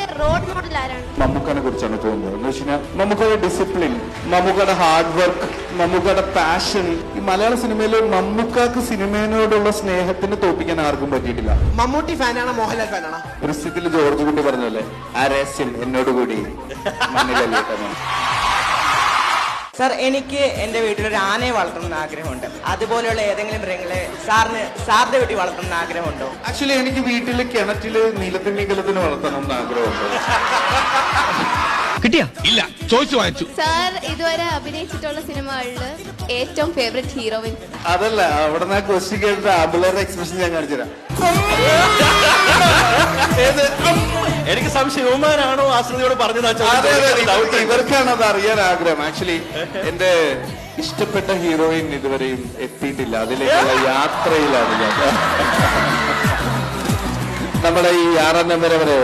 സാറിന്റെ role model ആരാണ്? മമ്മൂക്കനെ കുറിച്ചാണ് തോന്നുന്നത്. എന്ന് വെച്ച് കഴിഞ്ഞാൽ മമ്മൂക്കയുടെ ഡിസിപ്ലിൻ, മമ്മൂക്കയുടെ ഹാർഡ് വർക്ക്, മമ്മൂക്കയുടെ പാഷൻ. ഈ മലയാള സിനിമയിൽ മമ്മൂക്കാക്ക് സിനിമയോടുള്ള സ്നേഹത്തിന് തോപ്പിക്കാൻ ആർക്കും പറ്റിയിട്ടില്ല. മമ്മൂട്ടി ഫാനാണോ മോഹൻലാൽ ഫാനാണോ? ദൃശ്യത്തിൽ ജോർജ് കുട്ടി പറഞ്ഞല്ലേ, ആ രഹസ്യം എന്നോട് കൂടി മണ്ണിലല്ലേട്ടാണ്. സാർ, എനിക്ക് എൻ്റെ വീട്ടിലൊരു ആനയെ വളർത്തണമെന്ന് ആഗ്രഹമുണ്ട്. അതുപോലെയുള്ള ഏതെങ്കിലും മൃഗങ്ങളെ സാറിന്റെ വീട്ടിൽ വളർത്തണമെന്ന് ആഗ്രഹമുണ്ടോ? ആക്ച്വലി എനിക്ക് വീട്ടില് കിണറ്റില് നീലത്തിമീകലത്തിന് വളർത്തണം എന്ന് ആഗ്രഹമുണ്ട്. കിട്ടിയാ? ഇല്ല, ചോദിച്ചു വാങ്ങിച്ചു. സാർ ഇതുവരെ അഭിനയിച്ചിട്ടുള്ള സിനിമകളിൽ ഏറ്റവും ഫേവറേറ്റ് ഹീറോയിൻ? അതല്ല, അവിടെ നിന്ന് ക്വസ്റ്റ്യൻ കേട്ടിട്ട് ആംബുലറുടെ എക്സ്പ്രഷൻ ഞാൻ കാണിച്ചുതരാം. എനിക്ക് സംശയം യുവമാനാണോ ആശ്രിതയോട് പറഞ്ഞത്? ഇവർക്കാണ് അത് അറിയാൻ ആഗ്രഹം. ആക്ച്വലി എന്റെ ഇഷ്ടപ്പെട്ട ഹീറോയിൻ ഇതുവരെയും എത്തിയിട്ടില്ല. അതിലേക്കുള്ള യാത്രയിലാണ് ഞാൻ. നമ്മുടെ ഈ 6 നമ്പർ വരെ